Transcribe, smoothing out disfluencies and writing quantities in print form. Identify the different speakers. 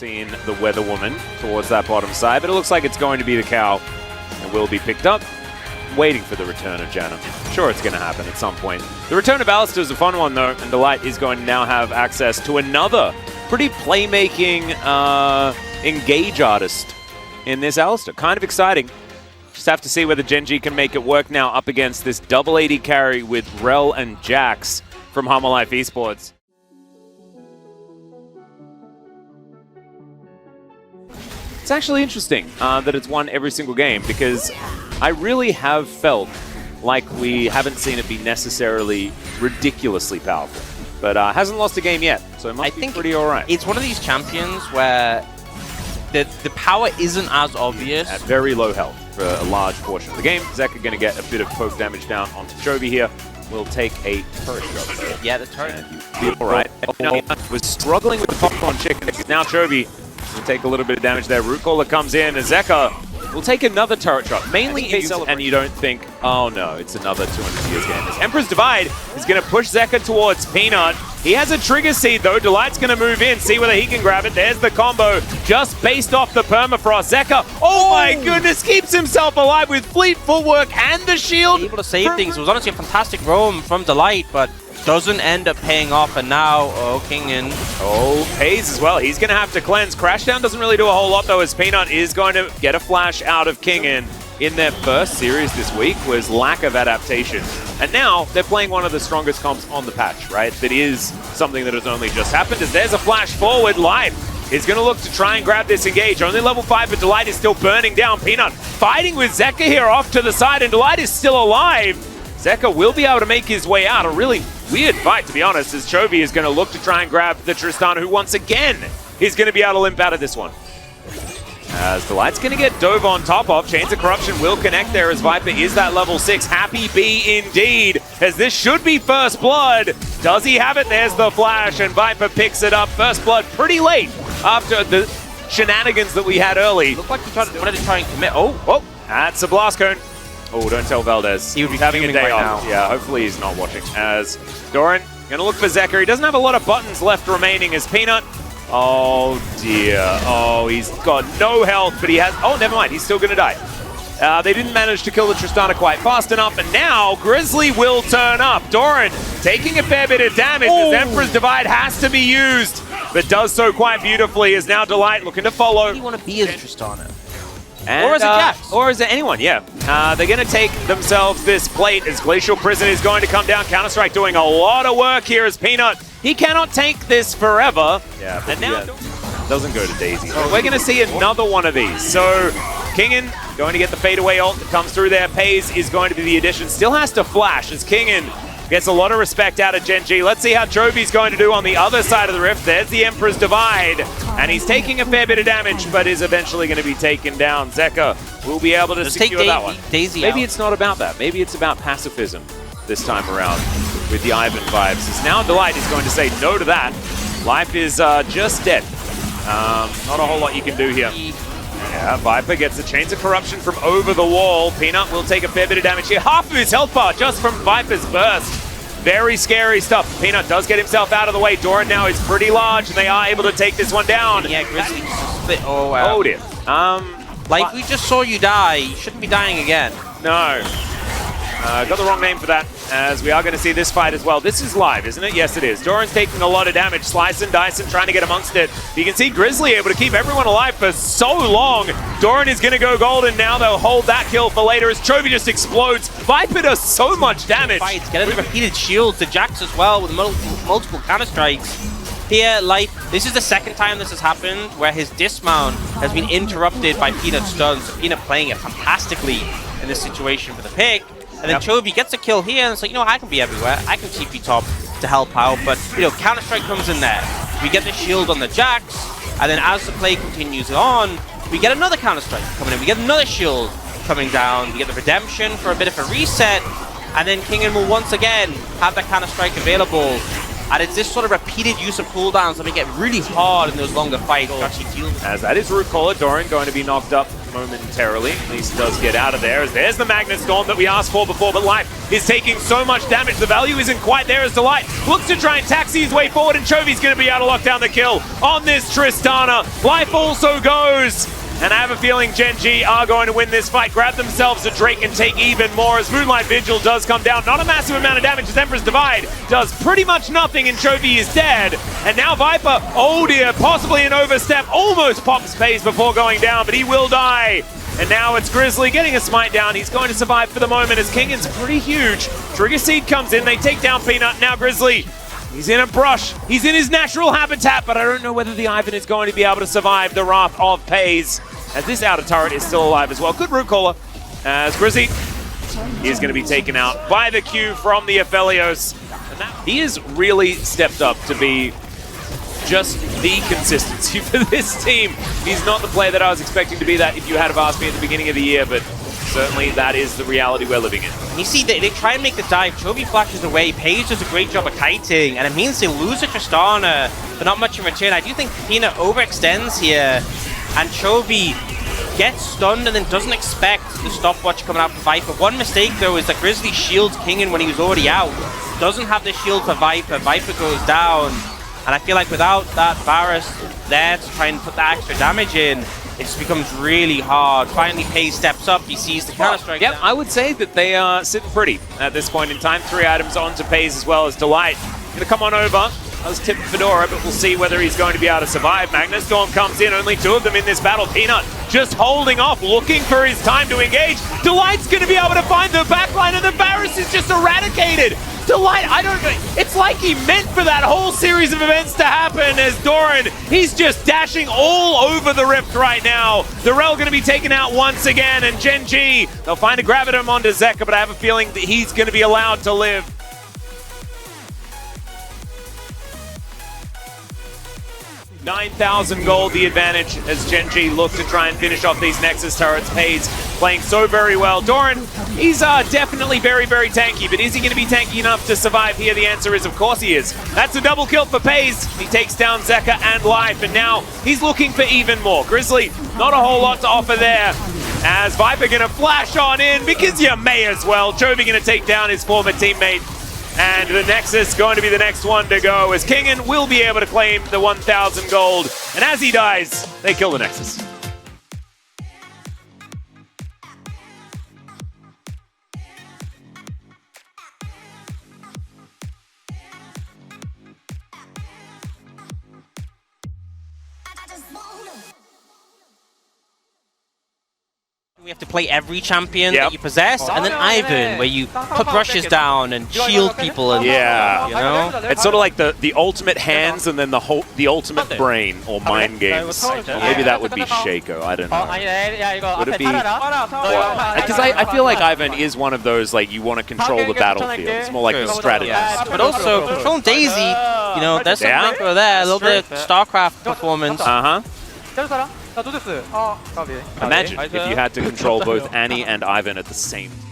Speaker 1: Seeing the Weather Woman towards that bottom side, but it looks like it's going to be the cow and will be picked up. Waiting for the return of Janna. Sure, it's going to happen at some point. The return of Alistair is a fun one, though, and Delight is going to now have access to another pretty playmaking engage artist in this Alistair. Kind of exciting. Just have to see whether Genji can make it work now up against this double AD carry with Rel and Jax from Hummer Life Esports. It's actually interesting that it's won every single game, because I really have felt like we haven't seen it be necessarily ridiculously powerful. But hasn't lost a game yet, so it must be pretty alright.
Speaker 2: It's one of these champions where the power isn't as obvious.
Speaker 1: At very low health for a large portion of the game. Zeka going to get a bit of poke damage down onto Chovy here. Will take a turret shot.
Speaker 2: Yeah, the turret.
Speaker 1: Alright. Was struggling with the popcorn chicken. Now Chovy will take a little bit of damage there. Root Caller comes in, and Zeka will take another turret shot. Mainly and you don't think, oh no, it's another 200 years game. This Emperor's Divide is going to push Zeka towards Peanut. He has a trigger seed though. Delight's going to move in, see whether he can grab it. There's the combo, just based off the permafrost. Zeka, oh my goodness, keeps himself alive with fleet footwork and the shield.
Speaker 2: Able to save things. It was honestly a fantastic roam from Delight, but doesn't end up paying off. And now, Kingin.
Speaker 1: Peyz as well. He's going to have to cleanse. Crashdown doesn't really do a whole lot though, as Peanut is going to get a flash out of Kingin. In their first series this week was lack of adaptation. And now they're playing one of the strongest comps on the patch, right? That is something that has only just happened, as there's a flash forward. Life is going to look to try and grab this engage. Only level 5, but Delight is still burning down. Peanut fighting with Zeka here off to the side, and Delight is still alive. Zeka will be able to make his way out. A really weird fight, to be honest, as Chovy is going to look to try and grab the Tristana, who once again is going to be able to limp out of this one. As Delight's going to get dove on top of. Chains of Corruption will connect there, as Viper is that level 6. Happy bee indeed, as this should be first blood. Does he have it? There's the flash, and Viper picks it up. First blood pretty late after the shenanigans that we had early.
Speaker 2: Looked like he wanted to try and commit.
Speaker 1: Oh, that's a blast cone. Oh, don't tell Valdez.
Speaker 2: He would be
Speaker 1: having a day
Speaker 2: right
Speaker 1: off.
Speaker 2: now.
Speaker 1: Yeah, hopefully he's not watching. As Doran going to look for Zeka. He doesn't have a lot of buttons left remaining, as Peanut. Oh dear. Oh, he's got no health, but he has... Oh, never mind. He's still going to die. They didn't manage to kill the Tristana quite fast enough, and now Grizzly will turn up. Doran taking a fair bit of damage as Emperor's Divide has to be used, but does so quite beautifully, as now Delight looking to follow.
Speaker 2: Who do you want to be as Tristana?
Speaker 1: And,
Speaker 2: or as a Jax?
Speaker 1: Or as anyone, yeah. They're going to take themselves this plate, as Glacial Prison is going to come down. Counter-Strike doing a lot of work here as Peanut. He cannot take this forever. Yeah, and now doesn't go to Daisy. We're going to see another one of these. So Kingin going to get the fadeaway ult that comes through there. Peyz is going to be the addition. Still has to flash, as Kingin gets a lot of respect out of Genji. Let's see how Chovy's going to do on the other side of the rift. There's the Emperor's Divide, and he's taking a fair bit of damage, but is eventually going to be taken down. Zeka will be able to secure that one. Maybe it's not about that. Maybe it's about pacifism this time around with the Ivan vibes. As now Delight is going to say no to that. Life is just dead. Not a whole lot you can do here. Yeah, Viper gets the Chains of Corruption from over the wall. Peanut will take a fair bit of damage here. Half of his health bar just from Viper's burst. Very scary stuff. Peanut does get himself out of the way. Doran now is pretty large, and they are able to take this one down.
Speaker 2: Yeah, Grizzly just split. Oh, wow.
Speaker 1: Oh, dear.
Speaker 2: Like, we just saw you die. You shouldn't be dying again.
Speaker 1: No. Got the wrong name for that, as we are going to see this fight as well. This is live, isn't it? Yes, it is. Doran's taking a lot of damage. Slice and Dyson trying to get amongst it. You can see Grizzly able to keep everyone alive for so long. Doran is going to go golden now. They'll hold that kill for later as Chovy just explodes. Viper does so much damage.
Speaker 2: Fights, get a repeated shield to Jax as well with multiple counter-strikes. Here, Life, this is the second time this has happened where his dismount has been interrupted by Peanut's stuns. So Peanut playing it fantastically in this situation for the pick. And then Chovy gets a kill here, and it's like, you know, I can be everywhere. I can TP top to help out, but, you know, Counter-Strike comes in there. We get the shield on the Jax, and then as the play continues on, we get another Counter-Strike coming in. We get another shield coming down. We get the Redemption for a bit of a reset, and then Kingin will once again have that Counter-Strike available. And it's this sort of repeated use of cooldowns that make it really hard in those longer fights to actually deal with.
Speaker 1: As that is Root Caller, Doran going to be knocked up momentarily. At least does get out of there. As there's the Magnet Storm that we asked for before, but Life is taking so much damage. The value isn't quite there as Delight looks to try and taxi his way forward, and Chovy's going to be able to lock down the kill on this Tristana. Life also goes. And I have a feeling Gen G are going to win this fight, grab themselves a Drake and take even more as Moonlight Vigil does come down. Not a massive amount of damage as Emperor's Divide does pretty much nothing and Chovy is dead. And now Viper, oh dear, possibly an overstep, almost pops Peyz before going down, but he will die. And now it's Grizzly getting a smite down. He's going to survive for the moment as Kingan's pretty huge. Trigger Seed comes in, they take down Peanut. Now Grizzly, he's in a brush. He's in his natural habitat, but I don't know whether the Ivan is going to be able to survive the wrath of Peyz, as this outer turret is still alive as well. Good root caller, as Grizzly is going to be taken out by the Q from the Aphelios. And he has really stepped up to be just the consistency for this team. He's not the player that I was expecting to be that if you had have asked me at the beginning of the year, but certainly that is the reality we're living in.
Speaker 2: You see, they try and make the dive. Chovy flashes away. Peyz does a great job of kiting, and it means they lose a Tristana, but not much in return. I do think Peanut overextends here, and Chovy gets stunned and then doesn't expect the stopwatch coming out for Viper. One mistake, though, is that Grizzly shields Kingan when he was already out. Doesn't have the shield for Viper. Viper goes down, and I feel like without that Varus there to try and put that extra damage in, it just becomes really hard. Finally, Peyz steps up. He sees the counter-strike.
Speaker 1: Yep, I would say that they are sitting pretty at this point in time. 3 items onto Peyz as well as Delight. Going to come on over. I was tipping Fedora, but we'll see whether he's going to be able to survive. Magnet Storm comes in, only 2 of them in this battle. Peanut just holding off, looking for his time to engage. Delight's going to be able to find the backline, and the Varus is just eradicated. Delight, I don't know, it's like he meant for that whole series of events to happen as Doran, he's just dashing all over the Rift right now. Darrell going to be taken out once again, and Gen G, they'll find a Gravitum onto Zeka, but I have a feeling that he's going to be allowed to live. $9,000 gold the advantage as Gen G look to try and finish off these Nexus turrets. Peyz playing so very well. Doran, he's definitely very, very tanky, but is he going to be tanky enough to survive here? The answer is, of course he is. That's a double kill for Peyz. He takes down Zeka and Life, and now he's looking for even more. Grizzly, not a whole lot to offer there, as Viper going to flash on in, because you may as well. Chovy going to take down his former teammate. And the Nexus going to be the next one to go, as Kingan will be able to claim the 1,000 gold. And as he dies, they kill the Nexus.
Speaker 2: We have to play every champion that you possess, and then Ivan, where you put brushes down and shield people, and you know,
Speaker 1: it's sort of like the ultimate hands and then the ultimate brain or mind games. Or maybe that would be Shaco. I don't know. Would it be? Because I feel like Ivan is one of those, like, you want to control the battlefield. It's more like the strategist.
Speaker 2: But also control Daisy. You know, there's some micro there, a little bit of StarCraft performance.
Speaker 1: Imagine if you had to control both Annie and Ivan at the same time.